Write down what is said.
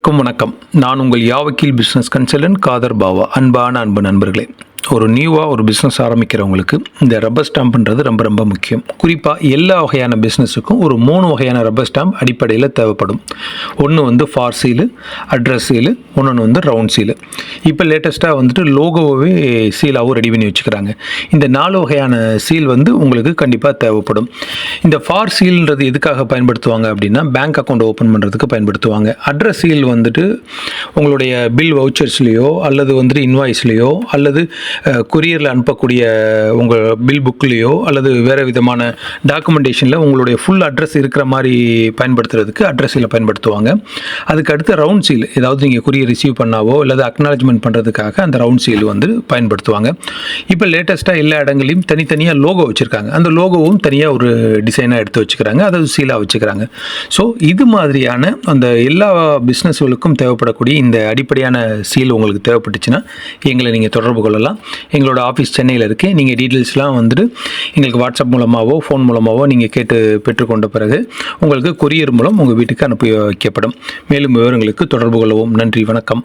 வணக்கம். நான் உங்கள் யாவக்கீல் பிஸ்னஸ் கன்சல்டன்ட் காதர் பாவா. அன்பு நண்பர்களே, ஒரு நியூவாக ஒரு பிஸ்னஸ் ஆரம்பிக்கிறவங்களுக்கு இந்த ரப்பர் ஸ்டாம்ப்ன்றது ரொம்ப ரொம்ப முக்கியம். குறிப்பாக எல்லா வகையான பிஸ்னஸுக்கும் ஒரு 3 வகையான ரப்பர் ஸ்டாம்ப் அடிப்படையில் தேவைப்படும். ஒன்று ஃபார் சீலு, அட்ரஸ் சீலு, இன்னொன்று ரவுண்ட் சீலு. இப்போ லேட்டஸ்ட்டாக லோகோவே சீலாகவும் ரெடி பண்ணி வச்சுக்கிறாங்க. இந்த 4 வகையான சீல் உங்களுக்கு கண்டிப்பாக தேவைப்படும். இந்த ஃபார் சீல்ன்றது எதுக்காக பயன்படுத்துவாங்க அப்படின்னா, பேங்க் அக்கௌண்ட் ஓப்பன் பண்ணுறதுக்கு பயன்படுத்துவாங்க. அட்ரஸ் சீல் உங்களுடைய பில் வவுச்சர்ஸ்லேயோ அல்லது இன்வாய்ஸ்லேயோ அல்லது கொரியரில் அனுப்பக்கூடிய உங்கள் பில் புக்லேயோ அல்லது வேறு விதமான டாக்குமெண்டேஷனில் உங்களுடைய ஃபுல் அட்ரஸ் இருக்கிற மாதிரி பயன்படுத்துறதுக்கு அட்ரஸ் சீலை பயன்படுத்துவாங்க. அதுக்கு அடுத்து ரவுண்ட் சீல், ஏதாவது நீங்கள் கொரியர் ரிசீவ் பண்ணாவோ அல்லது அக்னாலஜ்மெண்ட் பண்ணுறதுக்காக அந்த ரவுண்ட் சீல் பயன்படுத்துவாங்க. இப்போ லேட்டஸ்ட்டாக எல்லா இடங்களையும் தனித்தனியாக லோகோ வச்சுருக்காங்க. அந்த லோகோவும் தனியாக ஒரு டிசைனாக எடுத்து வச்சுக்கிறாங்க, அதாவது சீலாக வச்சுக்கிறாங்க. ஸோ இது மாதிரியான அந்த எல்லா பிஸ்னஸ்களுக்கும் தேவைப்படக்கூடிய இந்த அடிப்படையான சீல் உங்களுக்கு தேவைப்பட்டுச்சுன்னா எங்களை நீங்கள் தொடர்பு கொள்ளலாம். எங்களோட ஆஃபீஸ் சென்னையில் இருக்குது. நீங்கள் டீட்டெயில்ஸ்லாம் எங்களுக்கு வாட்ஸ்அப் மூலமாகவோ ஃபோன் மூலமாகவோ நீங்கள் கேட்டு பெற்றுக்கொண்ட பிறகு உங்களுக்கு கொரியர் மூலம் உங்கள் வீட்டுக்கு அனுப்பி வைக்கப்படும். மேலும் விவரங்களுக்கு தொடர்பு கொள்ளவும். நன்றி, வணக்கம்.